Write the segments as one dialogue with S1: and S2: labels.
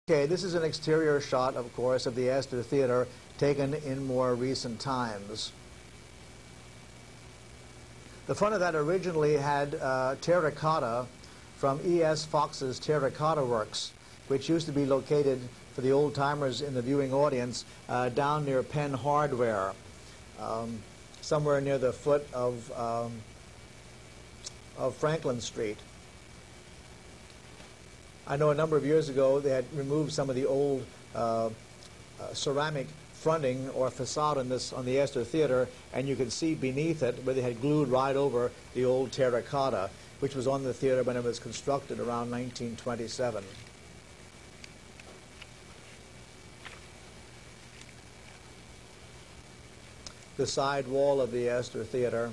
S1: Okay, this is an exterior shot, of course, of the Astor Theatre taken in more recent times. The front of that originally had terracotta from E.S. Fox's Terracotta Works, which used to be located, for the old-timers in the viewing audience, down near Penn Hardware, somewhere near the foot of Franklin Street. I know a number of years ago they had removed some of the old ceramic fronting or facade on the Astor Theatre, and you could see beneath it where they had glued right over the old terracotta, which was on the theatre when it was constructed around 1927. The side wall of the Astor Theatre,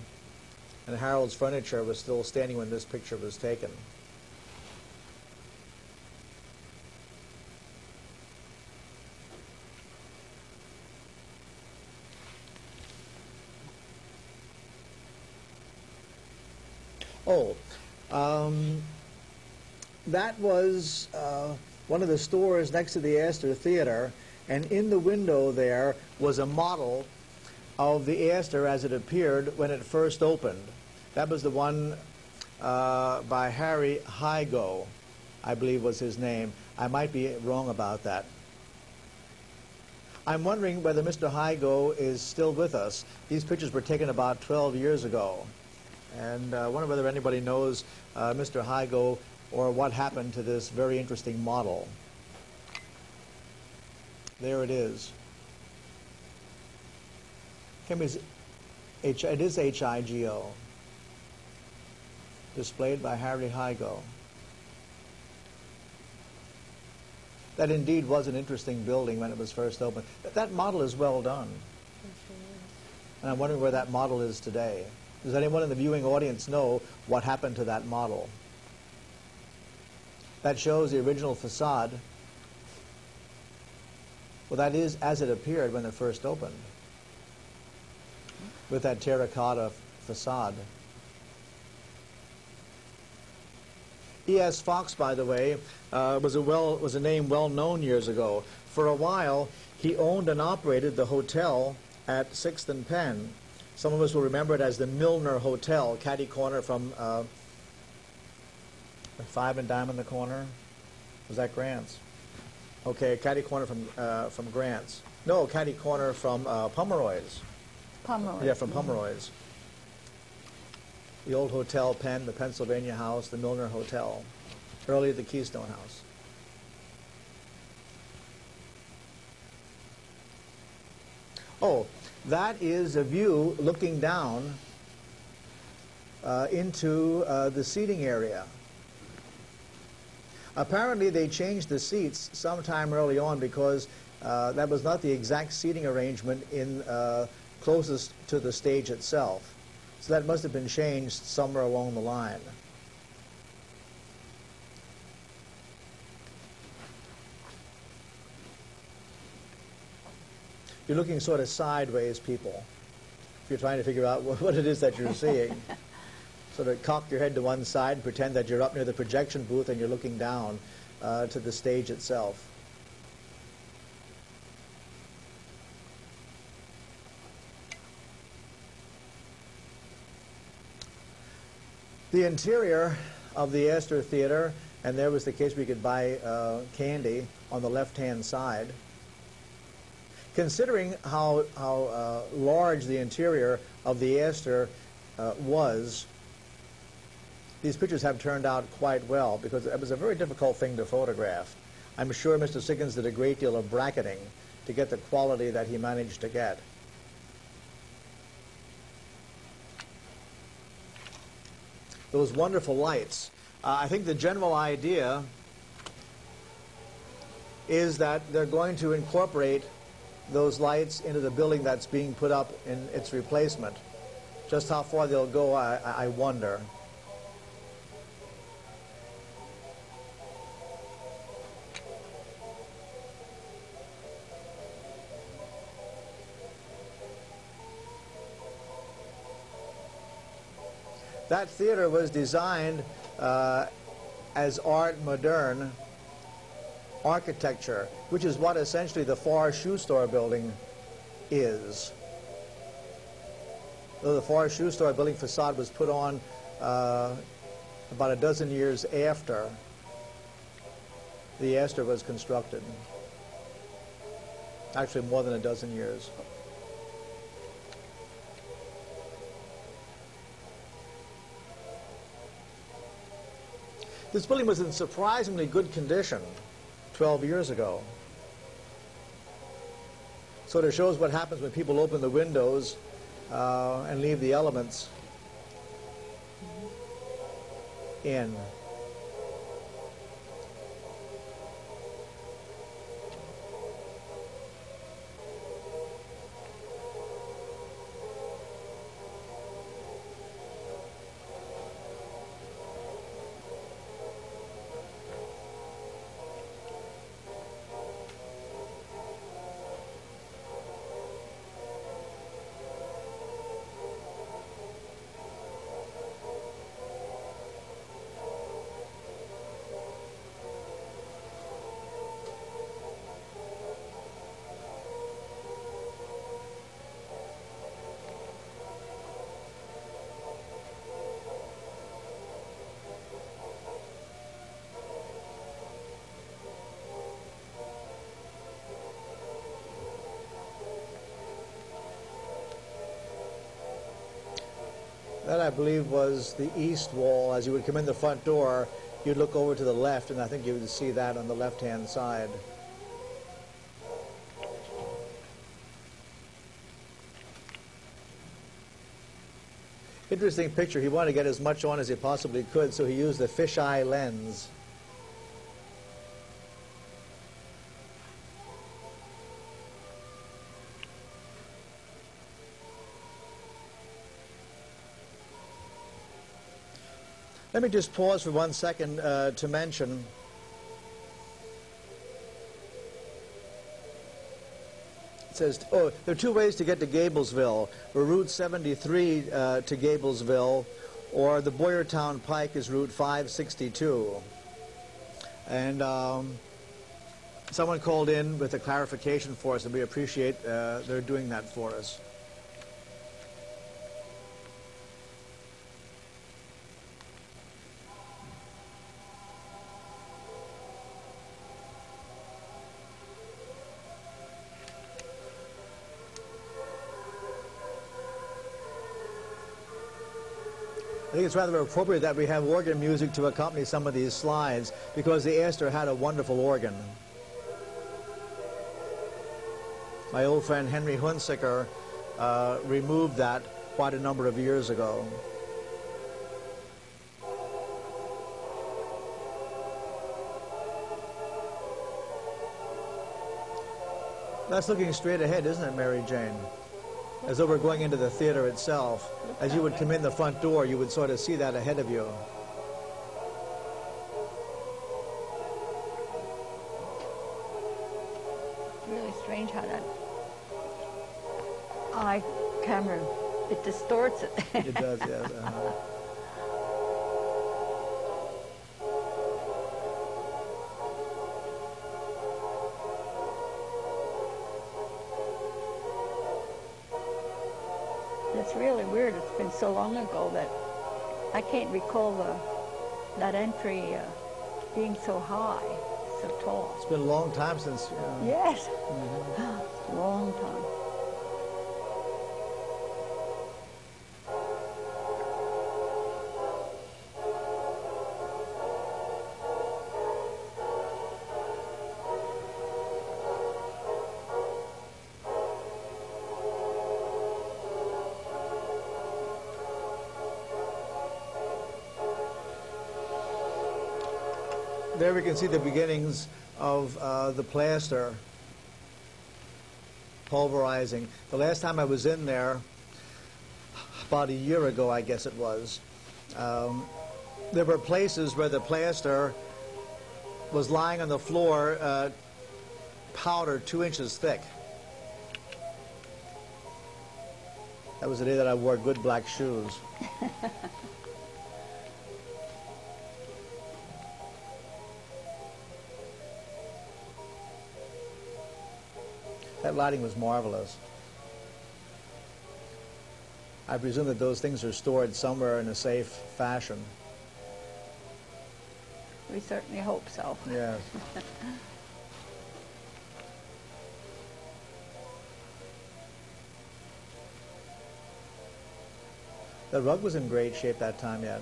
S1: and Harold's furniture was still standing when this picture was taken. Oh, that was one of the stores next to the Astor Theatre, and in the window there was a model of the Astor as it appeared when it first opened. That was the one by Harry Hygo, I believe was his name. I might be wrong about that. I'm wondering whether Mr. Hygo is still with us. These pictures were taken about 12 years ago. And I wonder whether anybody knows Mr. Hygo or what happened to this very interesting model. There it is. It is H-I-G-O. Displayed by Harry Hygo. That indeed was an interesting building when it was first opened. That model is well done. And I'm wondering where that model is today. Does anyone in the viewing audience know what happened to that model? That shows the original facade. Well, that is as it appeared when it first opened, with that terracotta facade. E.S. Fox, by the way, was a name well known years ago. For a while, he owned and operated the hotel at 6th and Penn. Some of us will remember it as the Milner Hotel, catty corner from 5 and Dime in the corner. Was that Grant's? Okay, catty corner from Grant's. No, catty corner from Pomeroy's.
S2: Pomeroy.
S1: Yeah, from Pomeroy's. The old Hotel Penn, the Pennsylvania House, the Milner Hotel. Earlier the Keystone House. Oh, that is a view looking down into the seating area. Apparently they changed the seats sometime early on because that was not the exact seating arrangement closest to the stage itself. So that must have been changed somewhere along the line. You're looking sort of sideways, people, if you're trying to figure out what it is that you're seeing. Sort of cock your head to one side and pretend that you're up near the projection booth and you're looking down to the stage itself. The interior of the Astor Theatre, and there was the case where you could buy candy on the left-hand side. Considering how large the interior of the Astor was, these pictures have turned out quite well because it was a very difficult thing to photograph. I'm sure Mr. Siggins did a great deal of bracketing to get the quality that he managed to get. Those wonderful lights. I think the general idea is that they're going to incorporate those lights into the building that's being put up in its replacement. Just how far they'll go, I wonder. That theater was designed as art moderne architecture, which is what essentially the Far Shoe Store building is. Though the Far Shoe Store building facade was put on about a dozen years after the Astor was constructed. Actually, more than a dozen years. This building was in surprisingly good condition 12 years ago. Sort of shows what happens when people open the windows and leave the elements in. That, I believe, was the east wall. As you would come in the front door, you'd look over to the left, and I think you would see that on the left-hand side. Interesting picture. He wanted to get as much on as he possibly could, so he used the fisheye lens. Let me just pause for 1 second to mention it says, oh, there are two ways to get to Gablesville. Route 73 to Gablesville, or the Boyertown Pike is Route 562. And someone called in with a clarification for us, and we appreciate their doing that for us. I think it's rather appropriate that we have organ music to accompany some of these slides, because the Astor had a wonderful organ. My old friend Henry Hunsicker removed that quite a number of years ago. That's looking straight ahead, isn't it, Mary Jane? As though we're going into the theater itself. As you would come in the front door, you would sort of see that ahead of you.
S2: It's really strange how that eye camera, it distorts it.
S1: It does, yes.
S2: It's really weird. It's been so long ago that I can't recall that entry being so high, so tall.
S1: It's been a long time since...
S2: Yes. Mm-hmm. Long time.
S1: There we can see the beginnings of the plaster pulverizing. The last time I was in there, about a year ago, I guess it was, there were places where the plaster was lying on the floor, powder 2 inches thick. That was the day that I wore good black shoes. That lighting was marvelous. I presume that those things are stored somewhere in a safe fashion.
S2: We certainly hope so.
S1: Yes. The rug was in great shape that time yet.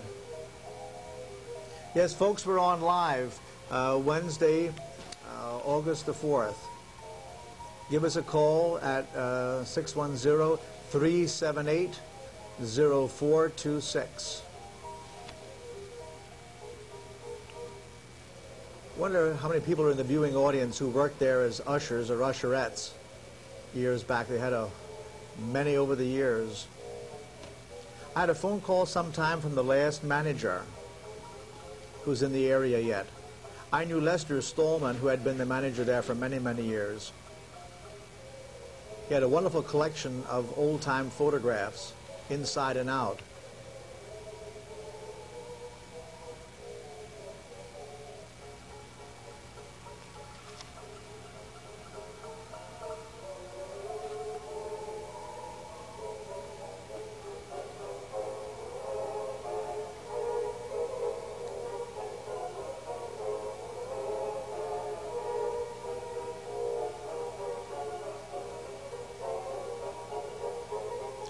S1: Yes, folks, we're on live Wednesday, August the 4th. Give us a call at 610-378-0426. Wonder how many people are in the viewing audience who worked there as ushers or usherettes years back. They had many over the years. I had a phone call sometime from the last manager who's in the area yet. I knew Lester Stallman, who had been the manager there for many, many years. He had a wonderful collection of old-time photographs, inside and out.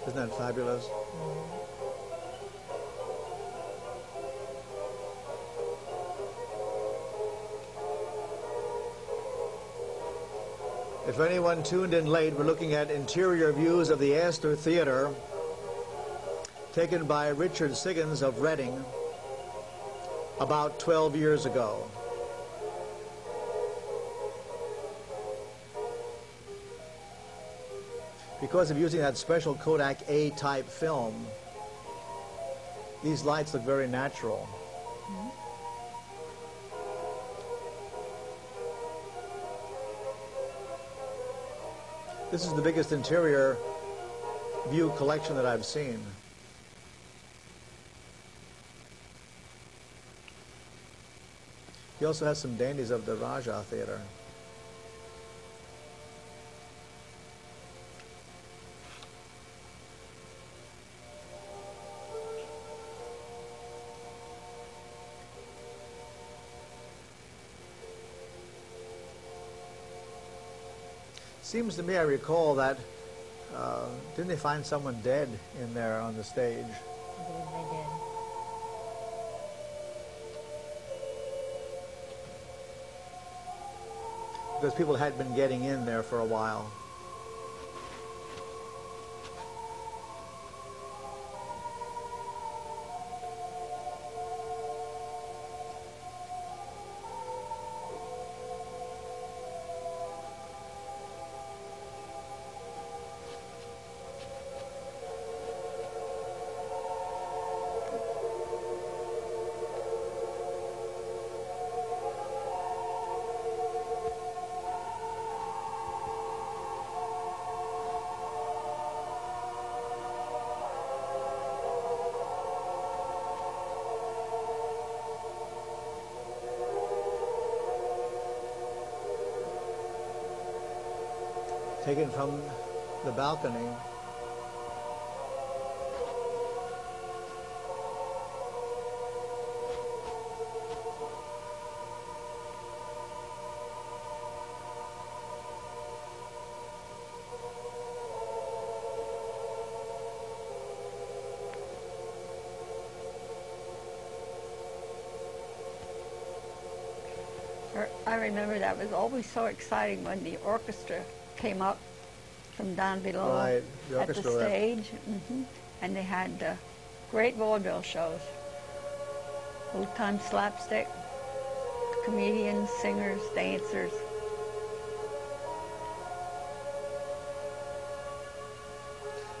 S1: Isn't that fabulous? If anyone tuned in late, we're looking at interior views of the Astor Theatre, taken by Richard Siggins of Reading about 12 years ago. Because of using that special Kodak A-type film, these lights look very natural.
S2: Mm-hmm.
S1: This is the biggest interior view collection that I've seen. He also has some dandies of the Raja Theatre. Seems to me, I recall that, didn't they find someone dead in there on the stage?
S3: I believe they did.
S1: Because people had been getting in there for a while. Taken from the balcony.
S2: I remember that was always so exciting when the orchestra came up from down below
S1: Right, the
S2: at the
S1: orchestra left.
S2: stage, and they had great vaudeville shows, old-time slapstick, comedians, singers, dancers.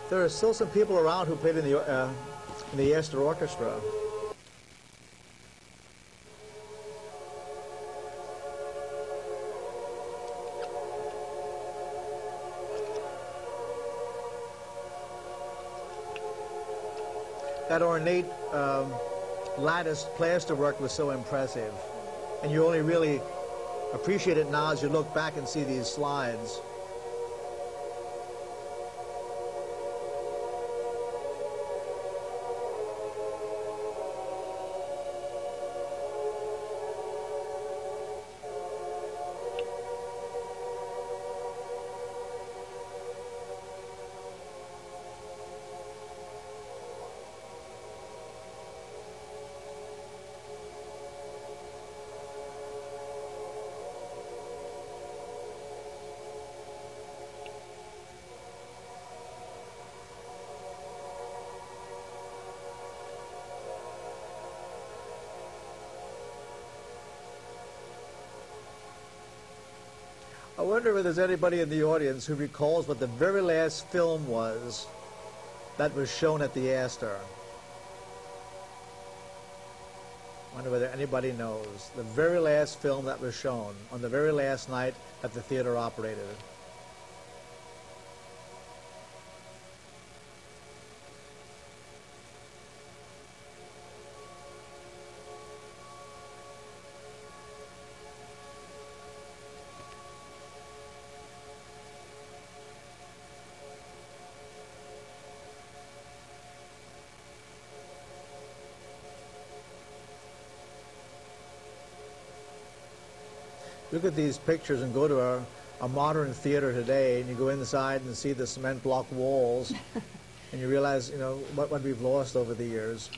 S1: There are still some people around who played in the Astor Orchestra. That ornate latticed plasterwork was so impressive. And you only really appreciate it now as you look back and see these slides. I wonder if there's anybody in the audience who recalls what the very last film was that was shown at the Astor. I wonder whether anybody knows the very last film that was shown on the very last night that the theater operated. Look at these pictures and go to a modern theater today, and you go inside and see the cement block walls, and you realize, you know, what we've lost over the years.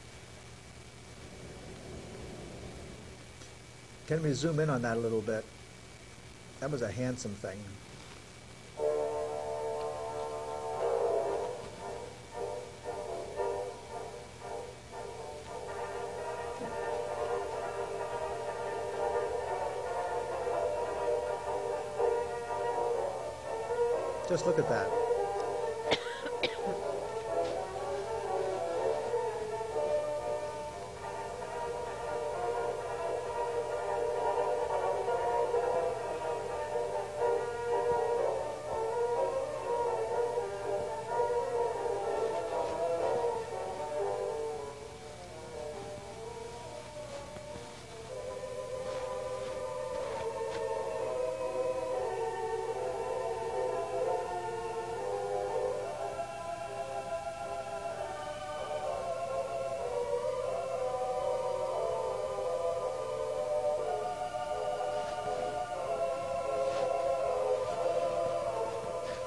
S1: Can we zoom in on that a little bit? That was a handsome thing. Just look at that.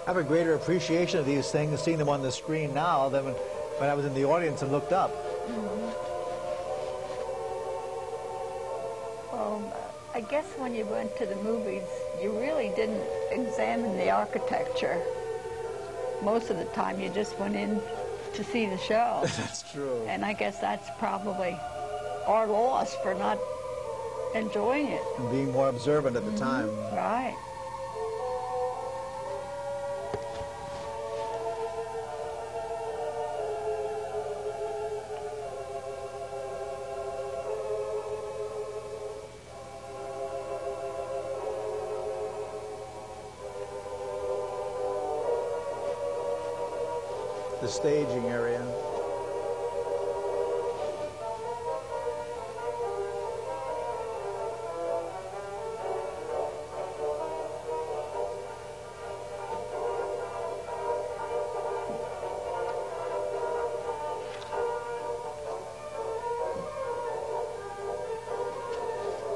S1: I have a greater appreciation of these things seeing them on the screen now than when I was in the audience and looked up.
S2: Well, I guess when you went to the movies, you really didn't examine the architecture. Most of the time, you just went in to see the show.
S1: That's true.
S2: And I guess that's probably our loss for not enjoying it.
S1: And being more observant at the time.
S2: Right.
S1: The staging area.